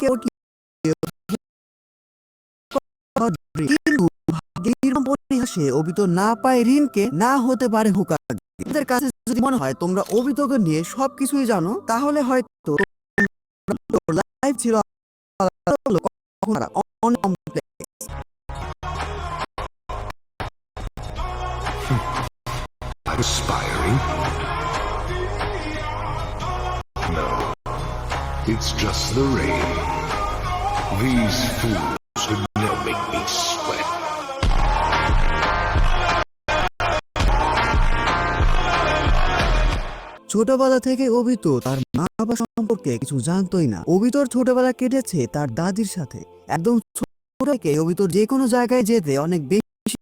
কিন্তু ভাগ্যের পরিহাসে অবিত না পায় রিনকে, না হতে পারে হোকাগে। তোমাদের কাছে যদি মনে হয় তোমরা অবিতকে নিয়ে সবকিছুই জানো, তাহলে হয়তো লাইফ ছিল Aspiring? No, it's just the rain. These fools would now make me sweat. ছোটবেলা থেকে অবিত তার মা বাবা সম্পর্কে কিছু জানতোই না। অবিতর ছোটবেলা কেটেছে তার দাদির সাথে। একদম ছোট থেকে অবিতর যে কোনো জায়গায় যেতে অনেক বেশি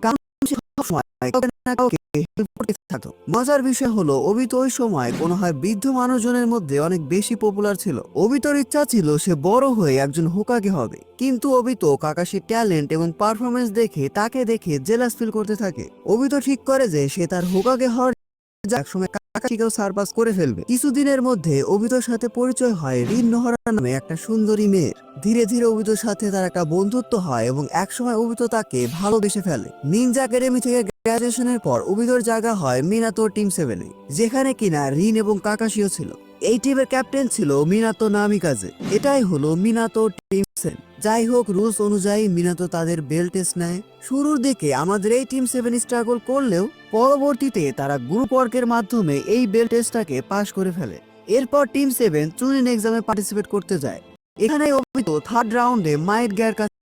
কারণ সে সবসময় কাউকে না কাউকে হেল্প করতে থাকতো। মজার বিষয় হলো অবিত ওই সময় কোনো হয় বৃদ্ধ মানুষজনের মধ্যে অনেক বেশি পপুলার ছিল। অবিতর ইচ্ছা ছিল সে বড় হয়ে একজন হোকাগে হবে, কিন্তু অবিত কাকাশির ট্যালেন্ট এবং পারফরমেন্স দেখে তাকে দেখে জেলাস ফিল করতে থাকে। অবিত ঠিক করে যে সে তার হোকাগে হওয়ার একসময় কাকাশিকেও সারপাস করে ফেলবে। কিছুদিনের মধ্যে অবিতর সাথে পরিচয় হয় রিন নোহরা নামে একটা সুন্দরী মেয়ের। ধীরে ধীরে অবিতর সাথে তার একটা বন্ধুত্ব হয় এবং একসময় অবিত তাকে ভালোবেসে ফেলে। নিনজা একাডেমি থেকে গ্রাজুয়েশনের পর অবিতর জায়গা হয় মিনাতো টিম 7-এ, যেখানে কিনা রিন এবং কাকাশিও ছিল। এই টিমের ক্যাপ্টেন ছিল মিনাতো নামিকাজে। এটাই হলো মিনাতো টিম 7। যাই হোক, রুলস অনুযায়ী মিনাতো তাদের বেল্ট টেস্ট নেয়। শুরুর দিকে আমাদের এই টিম 7 স্ট্রাগল করলেও পরবর্তীতে তারা গ্রুপ ওয়ার্কের মাধ্যমে এই বেল্ট টেস্টটাকে পাশ করে ফেলে। এরপর টিম 7 চুনিন এক্সামে পার্টিসিপেট করতে যায়। এখানে অবিত থার্ড রাউন্ডে মাইট গ্যার কাছে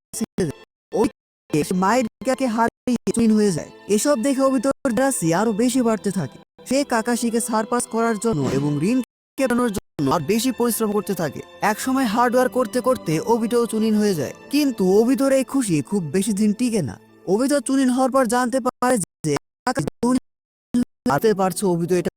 মাইট গ্যারকে হারিয়ে চুইন হয়ে যায়। এসব দেখে অবিতর জেলাসি আরো বেশি বাড়তে থাকে। সে কাকাশিকে সারপাস করার জন্য এবং রিন কেটানোর জন্য আর বেশি পরিশ্রম করতে থাকে। একসময় হার্ডওয়ার্ক করতে করতে অবিতও চুনিন হয়ে যায়, কিন্তু অবিতর এই খুশি খুব বেশি দিন টিকে না। অবিত চুনিন হওয়ার পর জানতে পারে যে অবিত এটা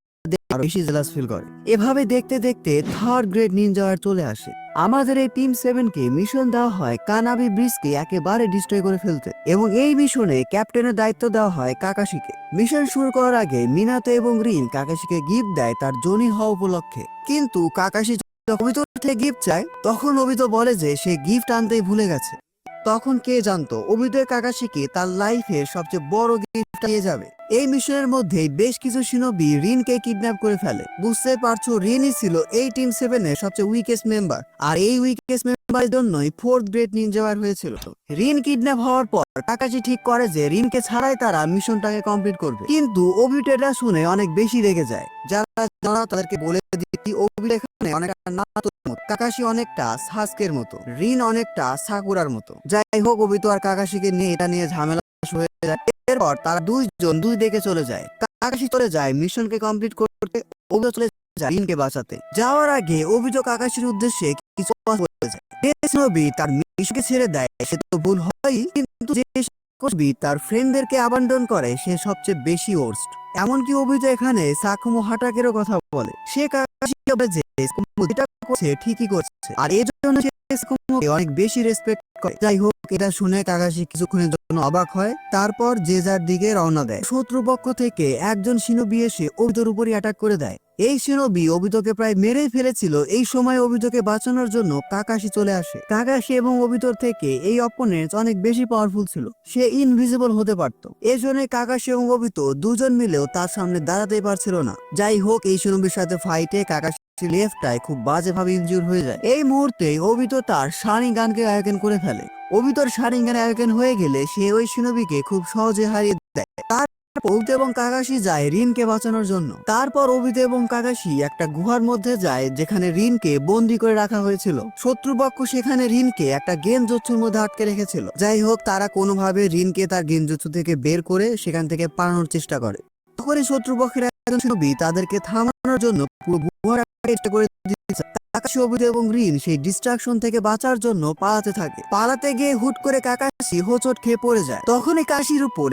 আরো বেশি জেলাস ফিল করে। এভাবে দেখতে দেখতে থার্ড গ্রেড নিনজা চলে আসে। আমাদের এই টিম 7 কে মিশন দেওয়া হয় কানাবি ব্রিজকে একেবারে ডিস্ট্রয় করে ফেলতে, এবং এই মিশনে ক্যাপ্টেনের দায়িত্ব দেওয়া হয় কাকাশিকে। মিশন শুরু করার আগে মিনাতো এবং রিন কাকাশিকে গিফট দেয় তার জনি হওয়া উপলক্ষে, কিন্তু কাকাশি যখন অবিত থেকে গিফট চায় তখন অবিত বলে যে সে গিফট আনতেই ভুলে গেছে। তখন কে জানতো অবিত কাকাশিকে তার লাইফের সবচেয়ে বড় গিফট দিয়ে যাবে। এই মিশনের মধ্যে বেশ কিছু শিনোবি রিনকে কিডন্যাপ করে ফেলে। বুঝতে পারছো, রিনই ছিল এই টিম 7 এর সবচেয়ে উইকেস্ট মেম্বার, আর এই উইকেস্ট মেম্বারের জন্যই ফোর্থ গ্রেড নিনজা হয়েছিল। রিন কিডন্যাপ হওয়ার পর কাকাশি ঠিক করে যে রিনকে ছাড়াই তারা মিশনটাকে কমপ্লিট করবে, কিন্তু অবিত এটা শুনে অনেক বেশি রেগে যায়। যারা তাদেরকে বলে দিচ্ছি অবিত এখানে অনেকটা নাতোর মতো, কাকাশি অনেকটা সাসকের মতো, রিন অনেকটা সাকুরার মতো। যাই হোক, অবিত আর কাকাশিকে নিয়ে এটা নিয়ে ঝামেলা হয়ে যায়। এরপর তারা দুইজন দুই দিকে চলে যায়। কাকাশি চলে যায় মিশনকে কমপ্লিট করতে, অবিত চলে যায় রিনকে বাঁচাতে। যাওয়ার আগে অবিত কাকাশির উদ্দেশ্যে কিছু বলে যায়। যে শিনোবি তার মিশনকে ছেড়ে দেয় সে তো ভুল হয়, কিন্তু যে শিনোবি তার ফ্রেন্ডদেরকে আবান্ডন করে সে সবচেয়ে বেশি ওর্স্ট। এমনকি অবিত এখানে সাকুমো হাটাকেরও কথা বলে। সে কাকাশিকে বলে যে যেটা করছে ঠিকই করছে, আর এই জন্য সে সাকুমোকে অনেক বেশি রেসপেক্ট করে। যাই হোক, এটা শুনে কাকাশি কিছুক্ষণের জন্য অবাক হয়, তারপর যে যার দিকে রওনা দেয়। শত্রুপক্ষ থেকে একজন শিনোবি এসে অবিতর উপরই অ্যাটাক করে দেয়। এই শিনোবি অবিতকে প্রায় মেরেই ফেলেছিল। এই সময় অবিতকে বাঁচানোর জন্য কাকাশি চলে আসে। কাকাশি এবং অবিতর থেকে এই অপোনেন্ট অনেক বেশি পাওয়ারফুল ছিল, সে ইনভিজিবল হতে পারত। এজন্য কাকাশি এবং অবিত দুজন মিলেও তার সামনে দাঁড়াতেই পারছিল না। যাই হোক, এই শিনোবির সাথে ফাইটে কাকাশি লেফটটায় খুব বাজেভাবে ইনজিউর হয়ে যায়। এই মুহূর্তে অবিত তার শারিঙ্গানকে আয়োজন করে ফেলে। অবিতর শারিঙ্গান আয়োজন হয়ে গেলে সে ওই শিনোবিকে খুব সহজে হারিয়ে দেয়। অবিত এবং কাকাশি যায় রিনকে বাঁচানোর জন্য। তারপর অবিত এবং কাকাশি একটা গুহার মধ্যে যায় যেখানে রিনকে বন্দি করে রাখা হয়েছিল। শত্রুপক্ষ সেখানে রিনকে একটা গেনজুৎসুর মধ্যে আটকে রেখেছিল। যাই হোক, তারা কোনোভাবে রিনকে তার গেনজুৎসু থেকে বের করে সেখান থেকে পালানোর চেষ্টা করে। তখনই শত্রুপক্ষের একজন শিনোবি তাদেরকে থামানোর জন্য পুরো গুহার চেষ্টা করে দিচ্ছে। কাকাশি, অবিত এবং রিন সেই ডিস্ট্রাকশন থেকে বাঁচার জন্য পালাতে থাকে। পালাতে গিয়ে হুট করে কাকাশি হোঁচট খেয়ে পড়ে যায়। তখনই কাশির উপর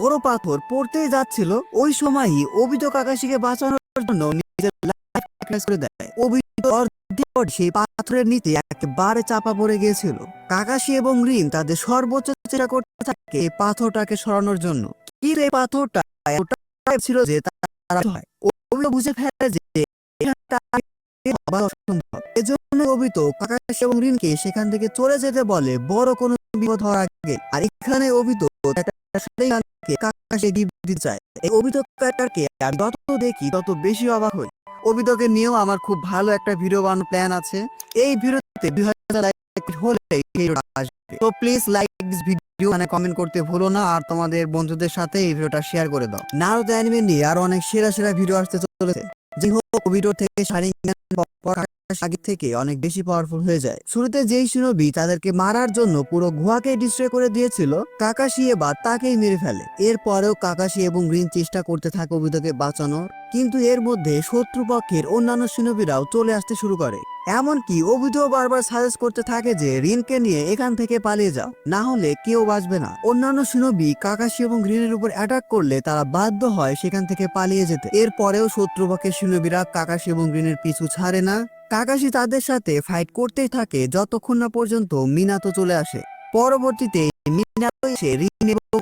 বড় পাথর পড়তে যাচ্ছিল। ওই সময়ই অবিত কাকাশিকে বাঁচানোর জন্য নিজের লাইফ স্যাক্রিফাইস করে দেয়। অবিত সেই পাথরের নিচে একেবারে চাপা পড়ে গিয়েছিল। কাকাশি এবং রিন তাদের সর্বোচ্চ চেষ্টা করতে থাকে এই পাথরটাকে সরানোর জন্য, কিন্তু এই পাথরটা ছিল যে তারা অবিত বুঝে ফেলে যে অসম্ভব। এজন্য এখানে অবিতো কাকাশি এবং রিনকে সেখান থেকে চলে যেতে বলে বড় কোনো বিপদ হওয়ার আগে। আর এখানে অবিতো কাকাশি গিফট দিতে চায়। এই অবিতো ক্যারেক্টারকে আমি যত দেখি তত বেশি অবাক হই। অবিতোকে নিয়েও আমার খুব ভালো একটা ভিডিও বানানোর প্ল্যান আছে। এই ভিডিওতে 2000 লাইক হলে এই ভিডিওটা আসবে। তো প্লিজ লাইক দিস ভিডিও, মানে কমেন্ট করতে ভুলো না, আর তোমাদের বন্ধুদের সাথে এই ভিডিওটা শেয়ার করে দাও। নারুতো অ্যানিমে নিয়ে আরো অনেক সেরা সেরা ভিডিও আসতে চলেছে। যে হোক, ভিডিও থেকে শারিঙ্গান আগে থেকে অনেক বেশি পাওয়ারফুল হয়ে যায়। শুরুতে যেই শিনোবি তাদেরকে মারার জন্য পুরো গুহাকে ডিস্ট্রয় করে দিয়েছিল, কাকাশি এবার তাকেই মেরে ফেলে। এরপরেও কাকাশি এবং রিন চেষ্টা করতে থাকে অবিতোকে বাঁচানোর, কিন্তু এর মধ্যে শত্রুপক্ষের অন্যান্য শিনোবিরাও চলে আসতে শুরু করে। এমনকি অবিতো বারবার সাজেস্ট করতে থাকে যে রিনকে নিয়ে এখান থেকে পালিয়ে যাও, না হলে কেউ বাঁচবে না। অন্যান্য শিনোবি কাকাশি এবং রিনের উপর অ্যাটাক করলে তারা বাধ্য হয় সেখান থেকে পালিয়ে যেতে। এরপরেও শত্রুপক্ষের শিনোবিরা কাকাশি এবং রিনের পিছু ছাড়ে না। কাকাশি তাদের সাথে ফাইট করতেই থাকে যতক্ষণ না পর্যন্ত মিনাতো চলে আসে। পরবর্তীতে মিনাতো এসে রিন এবং